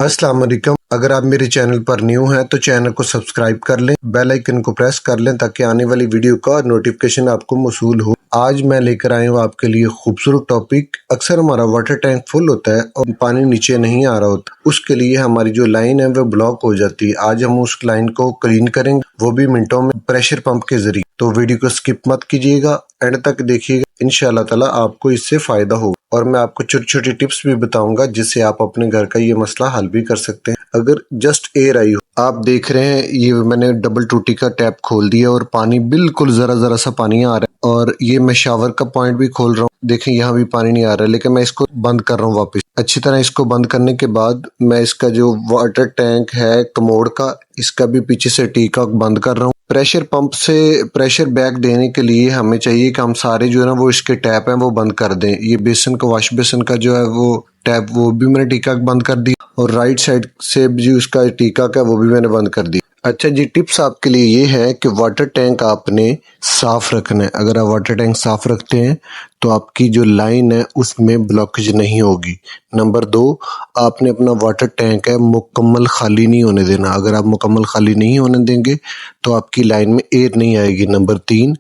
अस्सलाम वालेकुम। अगर आप मेरे चैनल पर न्यू हैं तो चैनल को सब्सक्राइब कर लें, बेल आइकन को प्रेस कर लें ताकि आने वाली वीडियो का नोटिफिकेशन आपको मौसूल हो। आज मैं लेकर आया हूँ आपके लिए खूबसूरत टॉपिक। अक्सर हमारा वाटर टैंक फुल होता है और पानी नीचे नहीं आ रहा होता, उसके लिए हमारी जो लाइन है वो ब्लॉक हो जाती है। आज हम उस लाइन को क्लीन करेंगे, वो भी मिनटों में प्रेशर पंप के जरिए। तो वीडियो को स्किप मत कीजिएगा, एंड तक देखिएगा, इंशाअल्लाह ताला आपको इससे फायदा होगा। और मैं आपको छोटी छोटी टिप्स भी बताऊंगा जिससे आप अपने घर का ये मसला हल भी कर सकते हैं। अगर जस्ट एयर आई हो, आप देख रहे हैं ये मैंने डबल टूटी का टैप खोल दिया और पानी बिल्कुल जरा जरा सा पानी आ रहा है। और ये मैं शावर का पॉइंट भी खोल रहा हूँ, देखें यहाँ भी पानी नहीं आ रहा है, लेकिन मैं इसको बंद कर रहा हूँ वापस। अच्छी तरह इसको बंद करने के बाद मैं इसका जो वाटर टैंक है कमोड का, इसका भी पीछे से टी का बंद कर रहा हूँ। प्रेशर पंप से प्रेशर बैक देने के लिए हमें चाहिए कि हम सारे जो है ना वो इसके टैप हैं वो बंद कर दें। ये बेसन का, वॉश बेसन का जो है वो टैप, वो भी मैंने टीका बंद कर दिया, और राइट साइड से जो उसका टीका का वो भी मैंने बंद कर दिया। अच्छा जी, टिप्स आपके लिए ये है कि वाटर टैंक आपने साफ रखना है। अगर आप वाटर टैंक साफ रखते हैं तो आपकी जो लाइन है उसमें ब्लॉकेज नहीं होगी। नंबर 2, आपने अपना वाटर टैंक है मुकम्मल खाली नहीं होने देना। अगर आप मुकम्मल खाली नहीं होने देंगे तो आपकी लाइन में एयर नहीं आएगी। नंबर 3,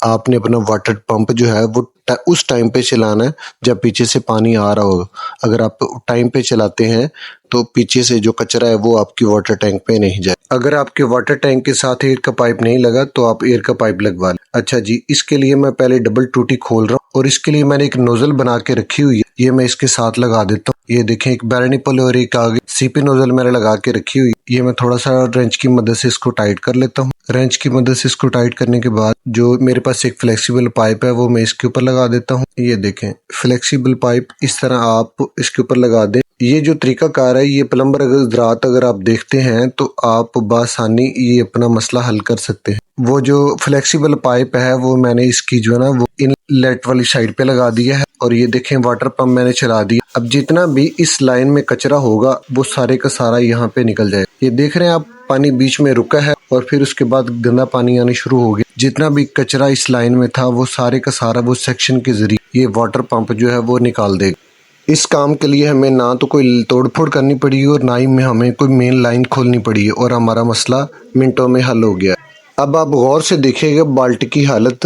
आपने अपना वाटर पंप जो है वो उस टाइम पे चलाना है जब पीछे से पानी आ रहा होगा। अगर आप टाइम पे चलाते हैं तो पीछे से जो कचरा है वो आपकी वाटर टैंक पे नहीं जाए। अगर आपके वाटर टैंक के साथ एयर का पाइप नहीं लगा तो आप एयर का पाइप लगवा लें। अच्छा जी, इसके लिए मैं पहले डबल टूटी खोल रहा हूँ और इसके लिए मैंने एक नोजल बना के रखी हुई है, ये मैं इसके साथ लगा देता हूँ। ये देखें, एक बैरनी पल और एक आगे सीपी नोजल मैंने लगा के रखी हुई। ये मैं थोड़ा सा रेंच की मदद से इसको टाइट कर लेता हूँ। रेंच की मदद से इसको टाइट करने के बाद जो मेरे पास एक फ्लेक्सिबल पाइप है वो मैं इसके ऊपर लगा देता हूँ। ये देखें, फ्लेक्सिबल पाइप इस तरह आप इसके ऊपर लगा दें। ये जो तरीकाकार है, ये प्लम्बर अगर आप देखते हैं तो आप बासानी ये अपना मसला हल कर सकते हैं। वो जो फ्लेक्सिबल पाइप है वो मैंने इसकी जो है ना वो इनलेट वाली साइड पे लगा दिया है, और ये देखें वाटर पंप मैंने चला दिया। अब जितना भी इस लाइन में कचरा होगा वो सारे का सारा यहाँ पे निकल जाएगा। ये देख रहे हैं आप, पानी बीच में रुका है और फिर उसके बाद गंदा पानी आने शुरू हो गया। जितना भी कचरा इस लाइन में था वो सारे का सारा वो सेक्शन के जरिए ये वाटर पंप जो है वो निकाल देगा। इस काम के लिए हमें ना तो कोई तोड़फोड़ करनी पड़ी और ना ही में हमें कोई मेन लाइन खोलनी पड़ी है, और हमारा मसला मिनटों में हल हो गया। अब आप गौर से देखिएगा बाल्टी की हालत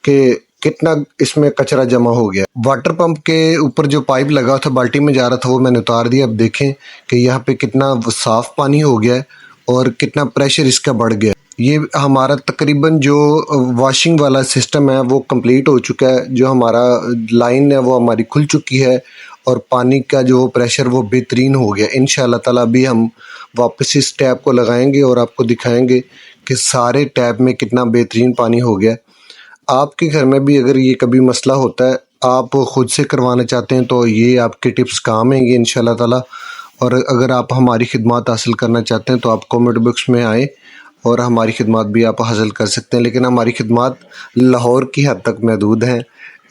के कितना इसमें कचरा जमा हो गया। वाटर पंप के ऊपर जो पाइप लगा था बाल्टी में जा रहा था वो मैंने उतार दिया। अब देखें कि यहाँ पे कितना साफ पानी हो गया है और कितना प्रेशर इसका बढ़ गया। ये हमारा तकरीबन जो वॉशिंग वाला सिस्टम है वो कंप्लीट हो चुका है। जो हमारा लाइन है वो हमारी खुल चुकी है और पानी का जो प्रेशर वो बेहतरीन हो गया। इंशाअल्लाह ताला भी हम वापस इस टैप को लगाएंगे और आपको दिखाएंगे कि सारे टैप में कितना बेहतरीन पानी हो गया। आपके घर में भी अगर ये कभी मसला होता है, आप ख़ुद से करवाना चाहते हैं, तो ये आपके टिप्स काम आएंगे इंशाअल्लाह ताला। और अगर आप हमारी खिदमत हासिल करना चाहते हैं तो आप कमेंट बॉक्स में आएँ और हमारी खिदमत भी आप हासिल कर सकते हैं। लेकिन हमारी खिदमत लाहौर की हद तक महदूद हैं।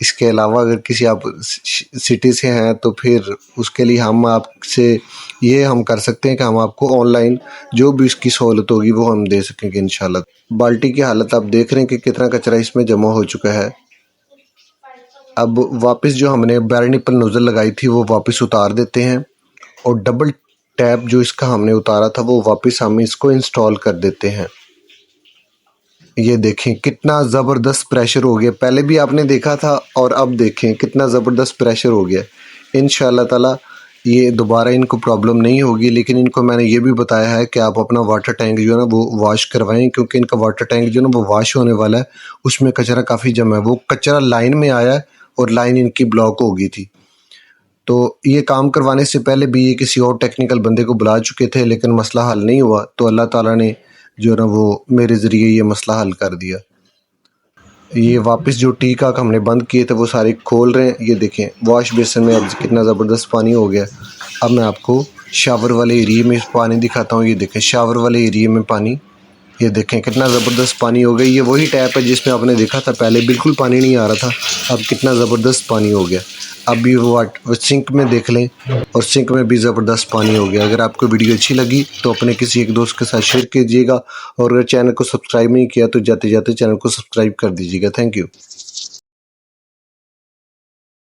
इसके अलावा अगर किसी आप सिटी से हैं तो फिर उसके लिए हम आपसे ये हम कर सकते हैं कि हम आपको ऑनलाइन जो भी इसकी सहूलत होगी वो हम दे सकेंगे इंशाल्लाह। बाल्टी की हालत आप देख रहे हैं कि कितना कचरा इसमें जमा हो चुका है। अब वापस जो हमने बैरनी पर नोजल लगाई थी वो वापस उतार देते हैं, और डबल टैप जो इसका हमने उतारा था वो वापस हम इसको इंस्टॉल कर देते हैं। ये देखें कितना ज़बरदस्त प्रेशर हो गया, पहले भी आपने देखा था और अब देखें कितना ज़बरदस्त प्रेशर हो गया। इंशाअल्लाह ताला ये दोबारा इनको प्रॉब्लम नहीं होगी। लेकिन इनको मैंने ये भी बताया है कि आप अपना वाटर टैंक जो है ना वो वॉश करवाएं, क्योंकि इनका वाटर टैंक जो है ना वो वॉश होने वाला है। उसमें कचरा काफ़ी जमा है, वो कचरा लाइन में आया है और लाइन इनकी ब्लॉक हो गई थी। तो ये काम करवाने से पहले भी ये किसी और टेक्निकल बंदे को बुला चुके थे लेकिन मसला हल नहीं हुआ, तो अल्लाह ताला ने जो है ना वो मेरे ज़रिए ये मसला हल कर दिया। ये वापस जो टी का हमने बंद किए थे वो सारे खोल रहे हैं। ये देखें वॉश बेसिन में अब कितना ज़बरदस्त पानी हो गया। अब मैं आपको शावर वाले एरिए में पानी दिखाता हूँ। ये देखें शावर वाले एरिए में पानी, ये देखें कितना ज़बरदस्त पानी हो गया। ये वही टैप है जिसमें आपने देखा था पहले बिल्कुल पानी नहीं आ रहा था, अब कितना ज़बरदस्त पानी हो गया। अब भी वो सिंक में देख लें और सिंक में भी ज़बरदस्त पानी हो गया। अगर आपको वीडियो अच्छी लगी तो अपने किसी एक दोस्त के साथ शेयर कीजिएगा, और अगर चैनल को सब्सक्राइब नहीं किया तो जाते जाते चैनल को सब्सक्राइब कर दीजिएगा। Thank you.